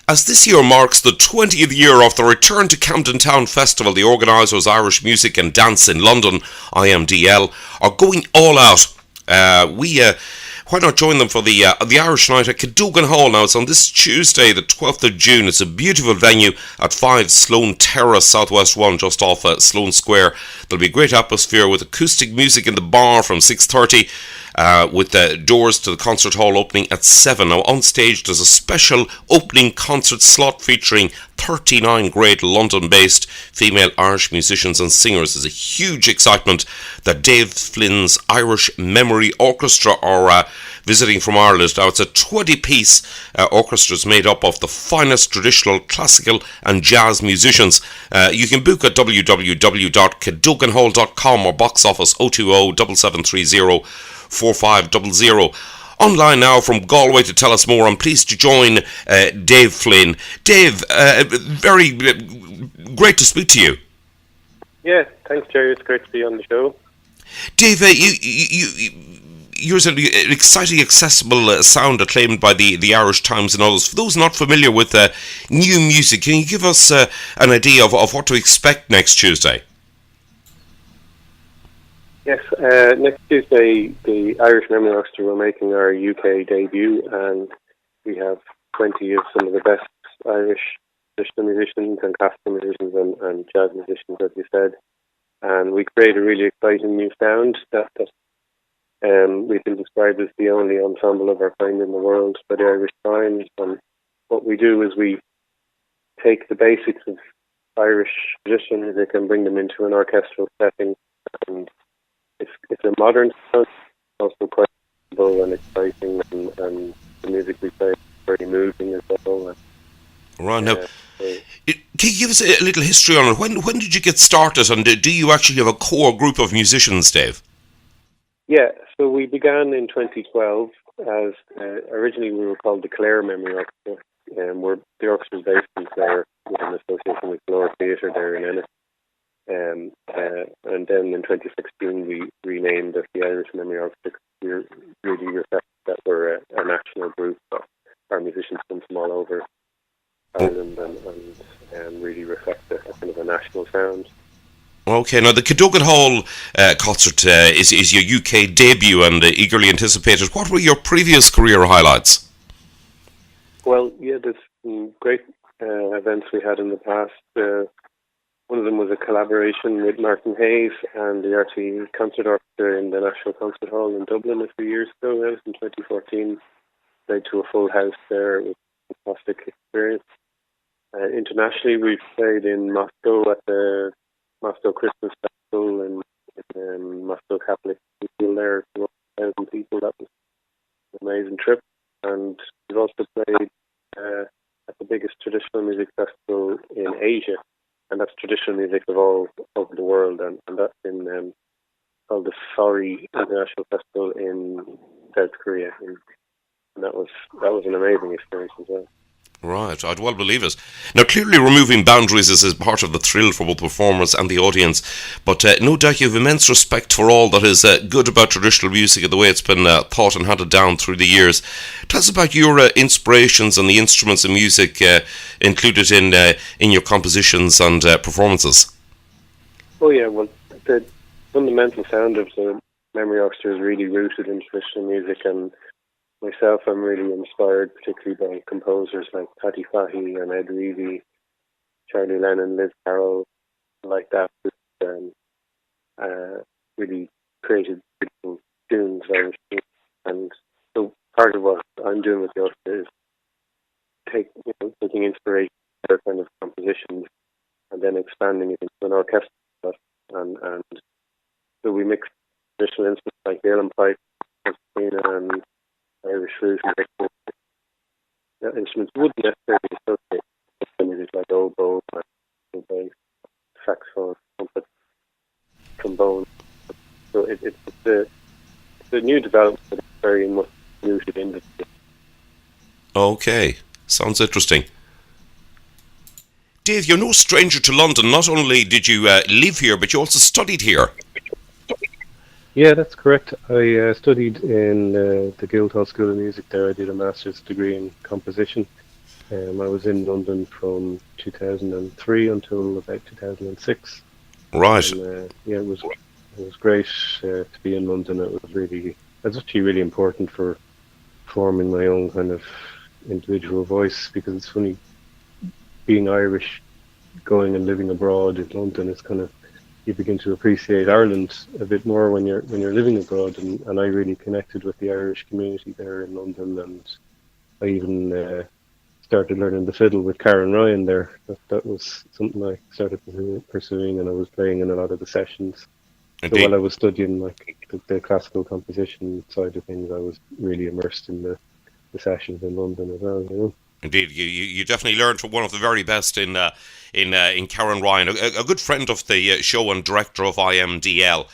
As this year marks the 20th year of the Return to Camden Town Festival, the organisers Irish Music and Dance in London, IMDL, are going all out. Why not join them for the Irish Night at Cadogan Hall? Now, it's on this Tuesday, the 12th of June. It's a beautiful venue at 5 Sloane Terrace, Southwest 1, just off Sloane Square. There'll be a great atmosphere with acoustic music in the bar from 6:30. With the doors to the concert hall opening at 7. Now on stage there's a special opening concert slot featuring 39 great London-based female Irish musicians and singers. There's a huge excitement that Dave Flynn's Irish Memory Orchestra are visiting from Ireland. Now it's a 20-piece orchestra made up of the finest traditional, classical and jazz musicians. You can book at www.cadoganhall.com or box office 020 7730 4500. Online now from Galway to tell us more. I'm pleased to join Dave Flynn. Dave, very great to speak to you. Yeah, thanks, Jerry. It's great to be on the show. Dave, you're an exciting, accessible sound acclaimed by the Irish Times and others. For those not familiar with new music, can you give us an idea of what to expect next Tuesday? Yes, next Tuesday, the Irish Memory Orchestra are making our UK debut, and we have 20 of some of the best Irish traditional musicians and classical musicians and jazz musicians, as you said. And we create a really exciting new sound that we've been described as the only ensemble of our kind in the world by the Irish Times. And what we do is we take the basics of Irish traditional music and bring them into an orchestral setting. And it's a modern sound, also quite simple and exciting, and the music we play is very moving as well. Right, now, can you give us a little history on it? When did you get started, and do you actually have a core group of musicians, Dave? Yeah, so we began in 2012 as originally we were called the Clare Memory Orchestra, and the orchestra is based in Clare with an association with Gloire Theatre there in Ennis. And then in 2016 we renamed as the Irish Memory Orchestra. We really reflect that we're a national group. So our musicians come from all over Ireland and really reflect a kind of a national sound. Okay, now the Cadogan Hall concert is your UK debut and eagerly anticipated. What were your previous career highlights? Well, yeah, there's some great events we had in the past. One of them was a collaboration with Martin Hayes and the RT Concert Orchestra in the National Concert Hall in Dublin a few years ago. That was in 2014. Played to a full house there. It was a fantastic experience. Internationally, we've played in Moscow at the Moscow Christmas Festival and Moscow Catholic School there, 1,000 people. That was an amazing trip. And we've also played at the biggest traditional music festival in Asia. And that's traditional music of all over the world, and that's in called the Seoul International Festival in South Korea, and that was an amazing experience as well. Right, I'd well believe it. Now, clearly removing boundaries is part of the thrill for both performers and the audience, but no doubt you have immense respect for all that is good about traditional music and the way it's been thought and handed down through the years. Tell us about your inspirations and the instruments and music included in your compositions and performances. Oh yeah, well, the fundamental sound of the Memory Orchestra is really rooted in traditional music, and myself, I'm really inspired particularly by composers like Paddy Fahy and Ed Reevy, Charlie Lennon, Liz Carroll, like that, really created beautiful tunes, Irish tunes. And so part of what I'm doing with the orchestra is taking inspiration from their kind of compositions and then expanding it into an orchestra. And so we mix traditional instruments like Galen pipe, and Irish flute, and instruments wouldn't necessarily associate with music like oboe, bass, saxophone, trumpet, trombone. So it's a new development that is very much rooted in the. Okay, sounds interesting. Dave, you're no stranger to London. Not only did you live here, but you also studied here. Yeah, that's correct. I studied in the Guildhall School of Music there. I did a master's degree in composition. I was in London from 2003 until about 2006. Right. And it was great to be in London. It was actually really important for forming my own kind of individual voice, because it's funny, being Irish, going and living abroad in London, is kind of, you begin to appreciate Ireland a bit more when you're living abroad, and I really connected with the Irish community there in London, and I even started learning the fiddle with Karen Ryan there. That was something I started pursuing, and I was playing in a lot of the sessions. So Indeed. while I was studying like the classical composition side of things, I was really immersed in the sessions in London as well. You know. Indeed, you definitely learned from one of the very best in Karen Ryan, a good friend of the show and director of IMDL.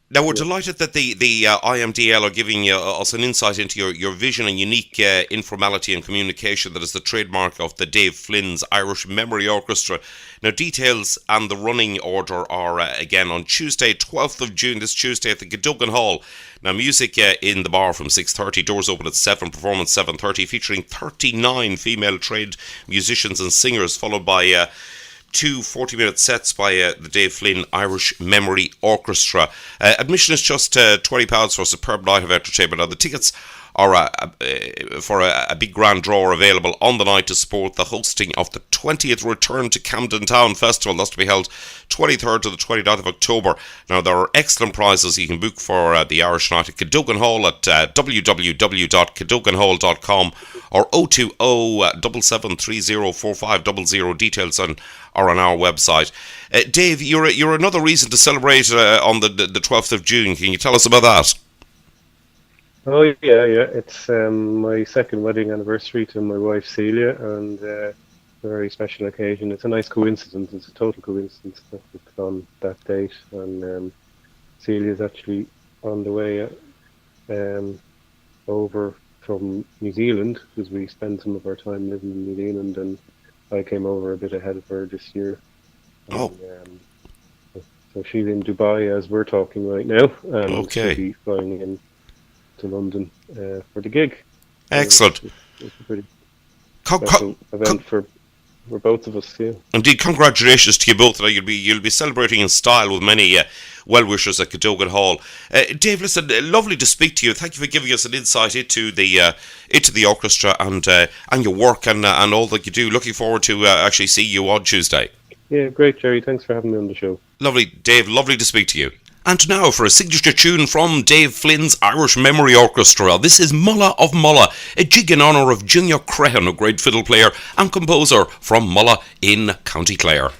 Now, we're delighted that the IMDL are giving us an insight into your vision and unique informality and communication that is the trademark of the Dave Flynn's Irish Memory Orchestra. Now, details and the running order are, again, on Tuesday, 12th of June, this Tuesday at the Cadogan Hall. Now, music in the bar from 6:30, doors open at 7, performance 7:30, featuring 39 female trained musicians and singers, followed by two 40-minute sets by the Dave Flynn Irish Memory Orchestra. Admission is just £20 for a superb night of entertainment. Now, the tickets are for a big grand draw are available on the night to support the hosting of the 20th Return to Camden Town Festival. That's to be held 23rd to the 29th of October. Now, there are excellent prizes. You can book for the Irish Night at Cadogan Hall at www.cadoganhall.com or 020 7730 4500. Details are on our website. Dave, you're another reason to celebrate on the 12th of June. Can you tell us about that? Oh yeah. It's my second wedding anniversary to my wife Celia, and a very special occasion. It's a nice coincidence. It's a total coincidence that it's on that date, and Celia's actually on the way over from New Zealand, because we spend some of our time living in New Zealand, and I came over a bit ahead of her this year. Oh. And, so she's in Dubai as we're talking right now, and Okay. she'll be flying in to London for the gig. Excellent. It's a pretty special event for both of us. Yeah. Indeed, congratulations to you both. You'll be celebrating in style with many well-wishers at Cadogan Hall. Dave, listen, lovely to speak to you. Thank you for giving us an insight into the orchestra and your work and all that you do. Looking forward to actually see you on Tuesday. Yeah, great, Jerry. Thanks for having me on the show. Lovely, Dave. Lovely to speak to you. And now for a signature tune from Dave Flynn's Irish Memory Orchestra. This is Mulla of Mulla, a jig in honour of Junior Crehan, a great fiddle player and composer from Mulla in County Clare.